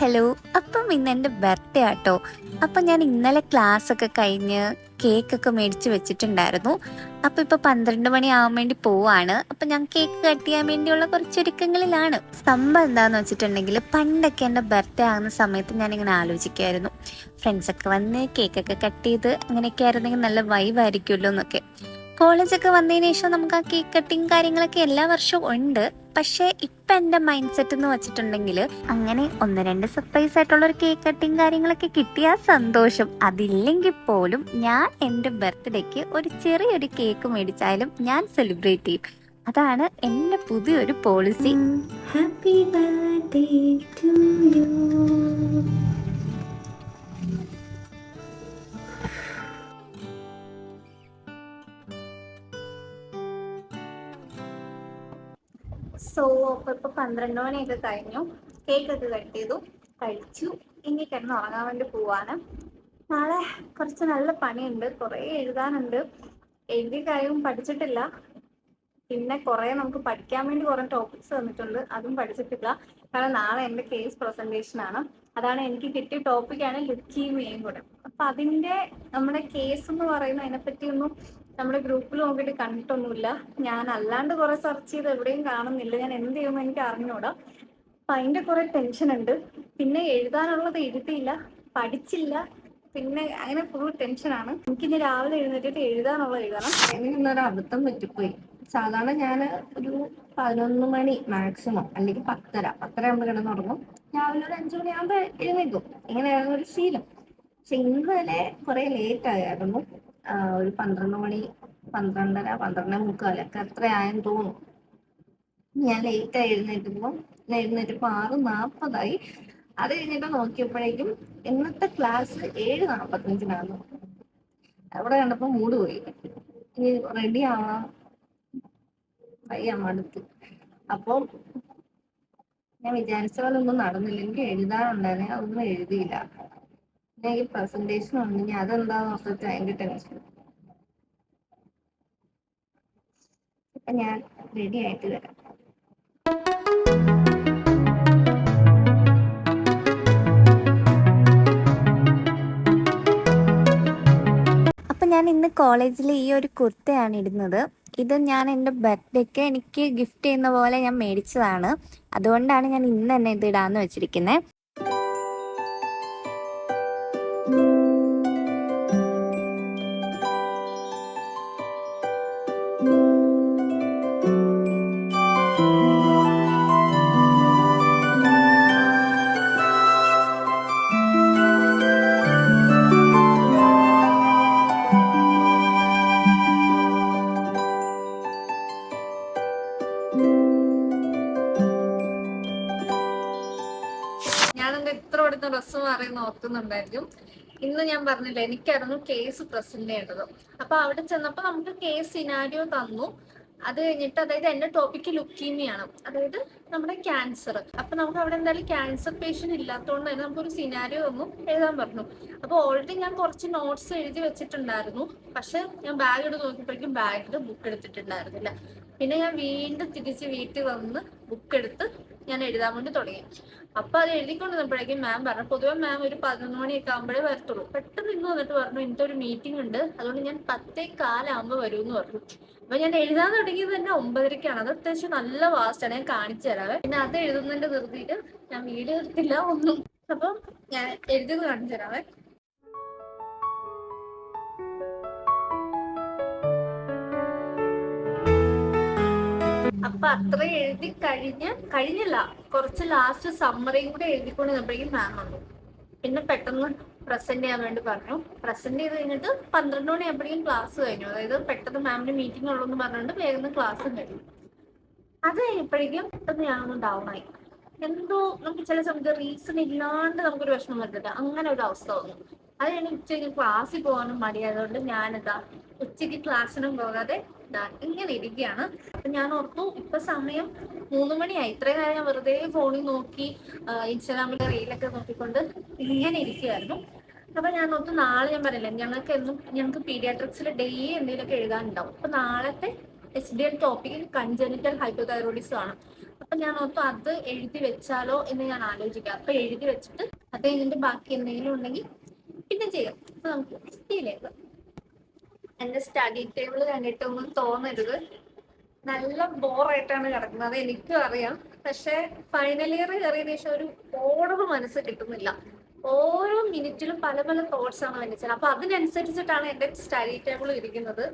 Hello. അപ്പം ഇന്ന് എൻ്റെ ബർത്ത്ഡേ ആട്ടോ. അപ്പം ഞാൻ ഇന്നലെ ക്ലാസ് ഒക്കെ കഴിഞ്ഞ് കേക്കൊക്കെ മേടിച്ച് വെച്ചിട്ടുണ്ടായിരുന്നു. അപ്പം ഇപ്പോൾ 12 മണി ആവാൻ വേണ്ടി പോവാണ്. അപ്പം ഞാൻ കേക്ക് കട്ട് ചെയ്യാൻ വേണ്ടിയുള്ള കുറച്ചൊരുക്കങ്ങളിലാണ്. സംഭവം എന്താണെന്ന് വെച്ചിട്ടുണ്ടെങ്കിൽ പണ്ടൊക്കെ എൻ്റെ ബർത്ത്ഡേ ആകുന്ന സമയത്ത് ഞാനിങ്ങനെ ആലോചിക്കുമായിരുന്നു, ഫ്രണ്ട്സൊക്കെ വന്ന് കേക്കൊക്കെ കട്ട് ചെയ്ത് അങ്ങനെയൊക്കെ ആയിരുന്നെങ്കിൽ നല്ല വൈബായിരിക്കുമല്ലോ എന്നൊക്കെ. കോളേജൊക്കെ വന്നതിന് ശേഷം നമുക്ക് ആ കേക്ക് കട്ടിങ് കാര്യങ്ങളൊക്കെ എല്ലാ വർഷവും ഉണ്ട്. പക്ഷേ ഇപ്പം എൻ്റെ മൈൻഡ് സെറ്റ് എന്ന് വെച്ചിട്ടുണ്ടെങ്കിൽ അങ്ങനെ ഒന്ന് രണ്ട് സർപ്രൈസ് ആയിട്ടുള്ള ഒരു കേക്ക് കട്ടിങ് കാര്യങ്ങളൊക്കെ കിട്ടിയാൽ സന്തോഷം. അതില്ലെങ്കിൽ പോലും ഞാൻ എൻ്റെ ബർത്ത്ഡേക്ക് ഒരു ചെറിയൊരു കേക്ക് മേടിച്ചാലും ഞാൻ സെലിബ്രേറ്റ് ചെയ്യും. അതാണ് എൻ്റെ പുതിയൊരു policy. Happy birthday to you. So അപ്പോൾ ഇപ്പോൾ 12 മണിയൊക്കെ കഴിഞ്ഞു. കേക്കൊക്കെ കട്ട് ചെയ്തു, കഴിച്ചു. ഇനി കിടന്ന് ഉറങ്ങാൻ വേണ്ടി പോവാണ്. നാളെ കുറച്ച് നല്ല പണിയുണ്ട്, കുറേ എഴുതാനുണ്ട്. എഴുതി കഴിയും പഠിച്ചിട്ടില്ല. പിന്നെ കുറേ നമുക്ക് പഠിക്കാൻ വേണ്ടി കുറേ ടോപ്പിക്സ് തന്നിട്ടുണ്ട്, അതും പഠിച്ചിട്ടില്ല. കാരണം നാളെ എൻ്റെ കേസ് പ്രസൻറ്റേഷൻ ആണ്. അതാണ് എനിക്ക് കിട്ടിയ ടോപ്പിക്കാണ് ലുക്കീമിയയും കൂടെ. അപ്പം അതിൻ്റെ നമ്മുടെ കേസ് എന്ന് പറയുന്നത് അതിനെപ്പറ്റിയൊന്നും നമ്മുടെ ഗ്രൂപ്പിൽ നോക്കിയിട്ട് കണ്ടിട്ടൊന്നുമില്ല. ഞാൻ അല്ലാണ്ട് കുറെ സെർച്ച് ചെയ്ത് എവിടെയും കാണുന്നില്ല. ഞാൻ എന്ത് ചെയ്യുമെന്ന് എനിക്ക് അറിഞ്ഞൂടാ. അപ്പം അതിൻ്റെ കുറെ ടെൻഷൻ ഉണ്ട്. പിന്നെ എഴുതാനുള്ളത് എഴുതിയില്ല, പഠിച്ചില്ല, പിന്നെ അങ്ങനെ ഫുൾ ടെൻഷനാണ്. എനിക്കിന്ന് രാവിലെ എഴുന്നേറ്റിട്ട് എഴുതാനുള്ളത് എഴുതണം. എനിക്കിന്നൊരു അബദ്ധം പറ്റിപ്പോയി. സാധാരണ ഞാൻ ഒരു 11 മണി മാക്സിമം, അല്ലെങ്കിൽ 10:30 ആകുമ്പോൾ കിടന്നുറങ്ങും. രാവിലെ ഒരു 5 മണിയാകുമ്പോൾ എഴുന്നേൽക്കും. ഇങ്ങനെയായിരുന്നു ഒരു ശീലം. പക്ഷെ ഇന്നലെ കുറെ ലേറ്റ് ആയിരുന്നു. ഒരു 12 മണി, 12:30, 12:45 ഒക്കെ അത്ര ആയെന്ന് തോന്നുന്നു. ഞാൻ ലേറ്റായി എഴുന്നേറ്റപ്പോൾ 6:40. അത് കഴിഞ്ഞിട്ട് നോക്കിയപ്പോഴേക്കും ഇന്നത്തെ ക്ലാസ് 7:45 അവിടെ കണ്ടപ്പോൾ മൂഡ് പോയി. ഇനി റെഡി ആവാം, വയ്യ, മടുത്തു. അപ്പം ഞാൻ വിചാരിച്ച പോലെ ഒന്നും നടന്നില്ല. എനിക്ക് എഴുതാനുണ്ടായിരുന്നെ, അതൊന്നും എഴുതിയില്ല. പിന്നെ ഈ പ്രസന്റേഷൻ ഉണ്ടെങ്കിൽ അതെന്താന്ന് ഓർത്തിട്ട് അതിന്റെ ടെൻഷൻ. അപ്പൊ ഞാൻ റെഡി ആയിട്ട് വരാം. അപ്പം ഞാൻ ഇന്ന് കോളേജിൽ ഈ ഒരു കുർത്തയാണ് ഇടുന്നത്. ഇത് ഞാൻ എൻ്റെ ബർത്ത്ഡേക്ക് എനിക്ക് ഗിഫ്റ്റ് ചെയ്യുന്ന പോലെ ഞാൻ മേടിച്ചതാണ്. അതുകൊണ്ടാണ് ഞാൻ ഇന്ന് തന്നെ ഇത് ഇടാന്ന് വെച്ചിരിക്കുന്നത്. ഞാനെന്താ ഇത്ര കൊടുത്ത ഡ്രസ്സ് മാറിയെന്ന് ഓർക്കുന്നുണ്ടായിരിക്കും. ഇന്ന് ഞാൻ പറഞ്ഞില്ല, എനിക്കായിരുന്നു കേസ് പ്രസന്റ് ചെയ്യേണ്ടത്. അപ്പൊ അവിടെ ചെന്നപ്പോ നമുക്ക് കേസ് സിനാരിയോ തന്നു. അത് കഴിഞ്ഞിട്ട്, അതായത് എന്റെ ടോപ്പിക്ക് ലുക്കീമിയാണ്, അതായത് നമ്മുടെ ക്യാൻസർ. അപ്പൊ നമുക്ക് അവിടെ എന്തായാലും ക്യാൻസർ പേഷ്യന്റ് ഇല്ലാത്തതുകൊണ്ട് തന്നെ നമുക്കൊരു സിനാരിയോ ഒന്നും എഴുതാൻ പറഞ്ഞു. അപ്പൊ ഓൾറെഡി ഞാൻ കുറച്ച് നോട്ട്സ് എഴുതി വെച്ചിട്ടുണ്ടായിരുന്നു. പക്ഷെ ഞാൻ ബാഗ് എടുത്ത് നോക്കിയപ്പോഴേക്കും ബാഗിൽ ബുക്ക് എടുത്തിട്ടുണ്ടായിരുന്നില്ല. പിന്നെ ഞാൻ വീണ്ടും തിരിച്ച് വീട്ടിൽ വന്ന് ബുക്ക് എടുത്ത് ഞാൻ എഴുതാൻ വേണ്ടി തുടങ്ങി. അപ്പൊ അത് എഴുതിക്കൊണ്ടിരുന്നപ്പോഴേക്കും മാം പറഞ്ഞു, പൊതുവെ മാം ഒരു 11 മണിയൊക്കെ ആകുമ്പോഴേ വരത്തുള്ളൂ. പെട്ടെന്ന് ഇന്ന് വന്നിട്ട് പറഞ്ഞു, ഇന്നത്തെ ഒരു മീറ്റിംഗ് ഉണ്ട്, അതുകൊണ്ട് ഞാൻ 10:15 വരും എന്ന് പറഞ്ഞു. അപ്പൊ ഞാൻ എഴുതാൻ തുടങ്ങിയത് തന്നെ 9:30. അത് അത്യാവശ്യം നല്ല വാസ്റ്റാണ്, ഞാൻ കാണിച്ചു തരാവേ. പിന്നെ അത് എഴുതുന്നതിന്റെ ധൃതിയിൽ ഞാൻ വീഡിയോ എടുത്തില്ല ഒന്നും. അപ്പം ഞാൻ എഴുതിയത് കാണിച്ചു തരാവേ. അപ്പൊ അത്ര എഴുതി കഴിഞ്ഞില്ല, കുറച്ച് ലാസ്റ്റ് സമ്മറിയും കൂടെ എഴുതിക്കൊണ്ട് നിന്നപ്പോഴേക്കും മാം വന്നു. പിന്നെ പെട്ടെന്ന് പ്രസന്റ് ചെയ്യാൻ വേണ്ടി പറഞ്ഞു. പ്രസന്റ് ചെയ്ത് കഴിഞ്ഞിട്ട് 12 മണിയാകുമ്പോഴേക്കും ക്ലാസ് കഴിഞ്ഞു. അതായത് പെട്ടെന്ന് മാമിന് മീറ്റിംഗ് ഉള്ളൂ എന്ന് പറഞ്ഞുകൊണ്ട് വേഗം ക്ലാസ്സും കഴിഞ്ഞു. അത് കഴിഞ്ഞപ്പോഴേക്കും പെട്ടെന്ന് ഞാനൊന്ന് ഡൗൺ ആയി. എന്തോ നമുക്ക് ചില സമയത്ത് റീസൺ ഇല്ലാണ്ട് നമുക്കൊരു വിഷമം വരുന്നില്ല, അങ്ങനെ ഒരു അവസ്ഥ വന്നു. അത് കഴിഞ്ഞ് ഉച്ചയ്ക്ക് ക്ലാസ്സിൽ പോകാനും മടിയായതുകൊണ്ട് ഞാനിതാ ഉച്ചയ്ക്ക് ക്ലാസ്സിനും പോകാതെ ഇങ്ങനെ ഇരിക്കുകയാണ്. അപ്പൊ ഞാൻ ഓർത്തു, ഇപ്പൊ സമയം 3 മണിയായി. ഇത്രയും നേരം ഞാൻ വെറുതെ ഫോണിൽ നോക്കി ഇൻസ്റ്റാഗ്രാമിലെ റീലൊക്കെ നോക്കിക്കൊണ്ട് ഇങ്ങനെ ഇരിക്കുകയായിരുന്നു. അപ്പൊ ഞാൻ ഓർത്തു, നാളെ ഞാൻ പറയില്ല, ഞങ്ങൾക്ക് പീഡിയാട്രിക്സിൽ ഡെയിലി എന്തെങ്കിലുമൊക്കെ എഴുതാനുണ്ടാവും. അപ്പൊ നാളത്തെ SDL ടോപ്പിക് കൺജനിറ്റൽ ഹൈപ്പോതൈറോയിഡിസം ആണ്. അപ്പൊ ഞാൻ ഓർത്തു അത് എഴുതി വെച്ചാലോ എന്ന് ഞാൻ ആലോചിക്കാം. അപ്പൊ എഴുതി വെച്ചിട്ട് അത് കഴിഞ്ഞിട്ട് ബാക്കി എന്തെങ്കിലും ഉണ്ടെങ്കിൽ പിന്നെ ചെയ്യാം. അപ്പൊ നമുക്ക് സ്റ്റീലേക്ക് എന്റെ സ്റ്റഡി ടേബിൾ കണ്ടിട്ടൊന്നും തോന്നരുത്, നല്ല ബോറായിട്ടാണ് കിടക്കുന്നത്, എനിക്കും അറിയാം. പക്ഷെ ഫൈനൽ ഇയർ കയറിയതിനു ശേഷം ഒരു ഓർഡർ മനസ്സ് കിട്ടുന്നില്ല. ഓരോ മിനിറ്റിലും പല പല തോട്ട്സ് ആണ് വന്നിച്ചത്. അപ്പൊ അതിനനുസരിച്ചിട്ടാണ് എന്റെ സ്റ്റഡി ടേബിൾ ഇരിക്കുന്നത്.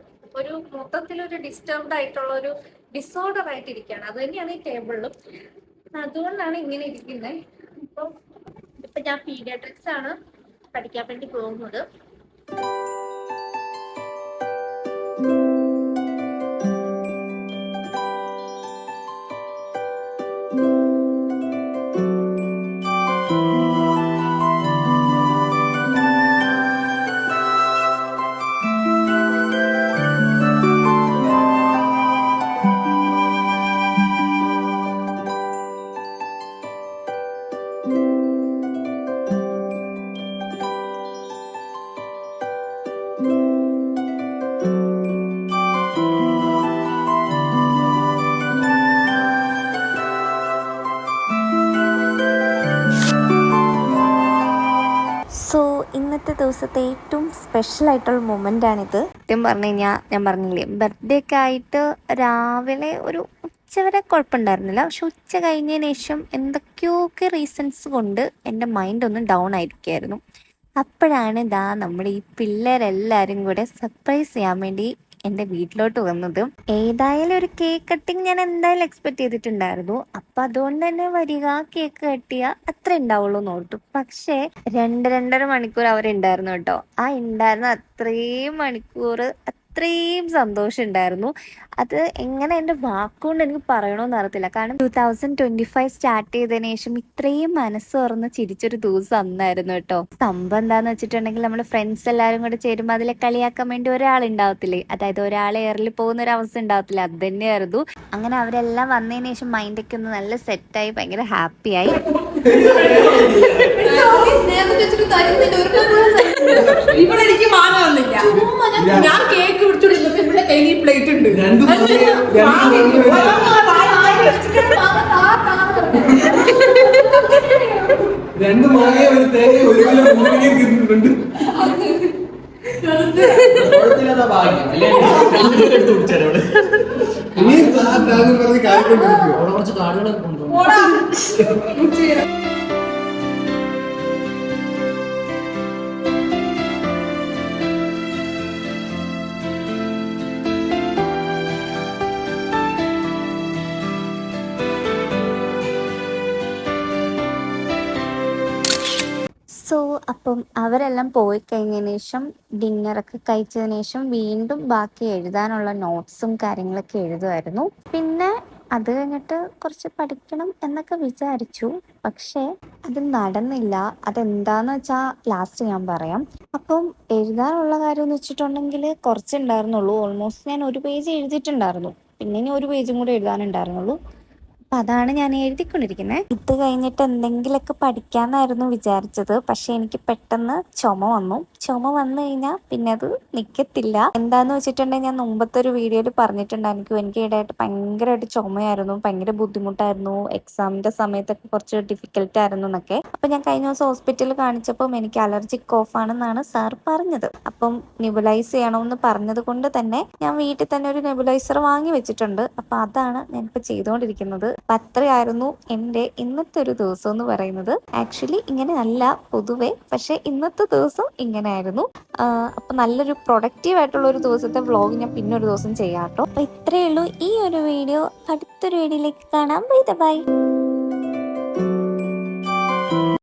ഒരു മൊത്തത്തിലൊരു ഡിസ്റ്റർബ്ഡ് ആയിട്ടുള്ള ഒരു ഡിസോർഡർ ആയിട്ട് ഇരിക്കുകയാണ്. അത് തന്നെയാണ് ഈ ടേബിളിലും. അതുകൊണ്ടാണ് ഇങ്ങനെ ഇരിക്കുന്നത്. ഇപ്പൊ ഞാൻ പീഡിയാട്രിക്സ് ആണ് പഠിക്കാൻ വേണ്ടി പോകുന്നത്. സോ ഇന്നത്തെ ദിവസത്തെ ഏറ്റവും സ്പെഷ്യൽ ആയിട്ടുള്ള മൊമെൻ്റ് ആണിത്. സത്യം പറഞ്ഞു കഴിഞ്ഞാൽ ഞാൻ പറഞ്ഞില്ലേ, ബർത്ത്ഡേ ഒക്കെ ആയിട്ട് രാവിലെ ഒരു ഉച്ചവരെ കുഴപ്പമുണ്ടായിരുന്നില്ല. പക്ഷെ ഉച്ച കഴിഞ്ഞതിന് ശേഷം എന്തൊക്കെയൊക്കെ റീസൺസ് കൊണ്ട് എൻ്റെ മൈൻഡ് ഒന്ന് ഡൗൺ ആയിരിക്കുമായിരുന്നു. അപ്പോഴാണ് നമ്മുടെ ഈ പിള്ളേരെല്ലാവരും കൂടെ സർപ്രൈസ് ചെയ്യാൻ വേണ്ടി എൻ്റെ വീട്ടിലോട്ട് വന്നത്. ഏതായാലും ഒരു കേക്ക് കട്ടിങ് ഞാൻ എന്തായാലും എക്സ്പെക്ട് ചെയ്തിട്ടുണ്ടായിരുന്നു. അപ്പം അതുകൊണ്ട് തന്നെ വരിക, കേക്ക് കട്ട് ചെയ്യുക, അത്ര ഉണ്ടാവുള്ളൂ എന്ന് ഓർത്തു. പക്ഷേ 2-2.5 മണിക്കൂർ അവരുണ്ടായിരുന്നു കേട്ടോ. ആ ഉണ്ടായിരുന്ന അത്രയും മണിക്കൂർ അത്രയും സന്തോഷം ഉണ്ടായിരുന്നു. അത് എങ്ങനെ എൻ്റെ വാക്കുകൊണ്ട് എനിക്ക് പറയണമെന്ന് അറിയത്തില്ല. കാരണം 2025 സ്റ്റാർട്ട് ചെയ്തതിനു ശേഷം ഇത്രയും മനസ്സ് തുറന്ന് ചിരിച്ചൊരു ദിവസം അന്നായിരുന്നു കേട്ടോ. സംഭവം എന്താന്ന് വെച്ചിട്ടുണ്ടെങ്കിൽ നമ്മുടെ ഫ്രണ്ട്സ് എല്ലാവരും കൂടെ ചേരുമ്പോൾ അതിലെ കളിയാക്കാൻ വേണ്ടി ഒരാളുണ്ടാവത്തില്ലേ, അതായത് ഒരാൾ എയറിൽ പോകുന്ന ഒരു അവസ്ഥ ഉണ്ടാവത്തില്ല, അത് തന്നെയായിരുന്നു. അങ്ങനെ അവരെല്ലാം വന്നതിന് ശേഷം മൈൻഡൊക്കെ ഒന്ന് നല്ല സെറ്റായി, ഭയങ്കര ഹാപ്പിയായി. എനിക്ക് മാങ്ങ വന്നില്ല. ഞാൻ കേക്ക് പിടിച്ചോണ്ടിരുന്നപ്പോ ഇവിടെ കയ്യിൽ പ്ലേറ്റ് ഉണ്ട്. രണ്ട് മാങ്ങയെ ഒരു തേങ്ങ 1 കിലോ മുന്തിരിങ്ങയും തിന്നിട്ടുണ്ട്. ഇനിയും പറഞ്ഞ് കാര്യക്കൊണ്ടിരിക്കുവോ? കുറച്ച് കാടുകളൊക്കെ കൊണ്ടുപോകും. സോ അപ്പം അവരെല്ലാം പോയി കഴിഞ്ഞതിന് ശേഷം ഡിന്നറൊക്കെ കഴിച്ചതിന് ശേഷം വീണ്ടും ബാക്കി എഴുതാനുള്ള നോട്ട്സും കാര്യങ്ങളൊക്കെ എഴുതുമായിരുന്നു. പിന്നെ അത് കഴിഞ്ഞിട്ട് കുറച്ച് പഠിക്കണം എന്നൊക്കെ വിചാരിച്ചു. പക്ഷേ അത് നടന്നില്ല. അതെന്താന്ന് വെച്ചാൽ ലാസ്റ്റ് ഞാൻ പറയാം. അപ്പം എഴുതാനുള്ള കാര്യം എന്ന് വെച്ചിട്ടുണ്ടെങ്കിൽ കുറച്ചുണ്ടായിരുന്നുള്ളൂ. ഓൾമോസ്റ്റ് ഞാൻ 1 പേജ് എഴുതിയിട്ടുണ്ടായിരുന്നു. പിന്നെ ഇനി 1 പേജും കൂടെ എഴുതാനുണ്ടായിരുന്നുള്ളൂ. അപ്പം അതാണ് ഞാൻ എഴുതിക്കൊണ്ടിരിക്കുന്നത്. ഇത് കഴിഞ്ഞിട്ട് എന്തെങ്കിലുമൊക്കെ പഠിക്കാമെന്നായിരുന്നു വിചാരിച്ചത്. പക്ഷെ എനിക്ക് പെട്ടെന്ന് ചുമ വന്നു. ചുമ വന്നു കഴിഞ്ഞാൽ പിന്നെ അത് നിൽക്കത്തില്ല. എന്താന്ന് വെച്ചിട്ടുണ്ടെങ്കിൽ ഞാൻ മുമ്പത്തെ ഒരു വീഡിയോയിൽ പറഞ്ഞിട്ടുണ്ടായിരുന്നു, എനിക്ക് ഈടായിട്ട് ഭയങ്കരമായിട്ട് ചുമയായിരുന്നു, ഭയങ്കര ബുദ്ധിമുട്ടായിരുന്നു, എക്സാമിൻ്റെ സമയത്തൊക്കെ കുറച്ച് ഡിഫിക്കൽട്ട് ആയിരുന്നു എന്നൊക്കെ. അപ്പം ഞാൻ കഴിഞ്ഞ ദിവസം ഹോസ്പിറ്റലിൽ കാണിച്ചപ്പം എനിക്ക് അലർജിക് കോഫ് ആണെന്നാണ് സാർ പറഞ്ഞത്. അപ്പം നെബുലൈസ് ചെയ്യണമെന്ന് പറഞ്ഞത് കൊണ്ട് തന്നെ ഞാൻ വീട്ടിൽ തന്നെ ഒരു നെബുലൈസർ വാങ്ങി വെച്ചിട്ടുണ്ട്. അപ്പം അതാണ് ഞാനിപ്പോൾ ചെയ്തുകൊണ്ടിരിക്കുന്നത്. അപ്പം അത്രയായിരുന്നു എൻ്റെ ഇന്നത്തെ ഒരു ദിവസം എന്ന് പറയുന്നത്. ആക്ച്വലി ഇങ്ങനെ അല്ല പൊതുവെ, പക്ഷെ ഇന്നത്തെ ദിവസം ഇങ്ങനെ ആയിരുന്നു. അപ്പം നല്ലൊരു പ്രൊഡക്റ്റീവ് ആയിട്ടുള്ള ഒരു ദിവസത്തെ വ്ളോഗ് ഞാൻ പിന്നെ ഒരു ദിവസം ചെയ്യാം കേട്ടോ. അപ്പം ഇത്രയേ ഉള്ളൂ ഈ ഒരു വീഡിയോ. അടുത്തൊരു വീഡിയോയിലേക്ക് കാണാം. Bye bye.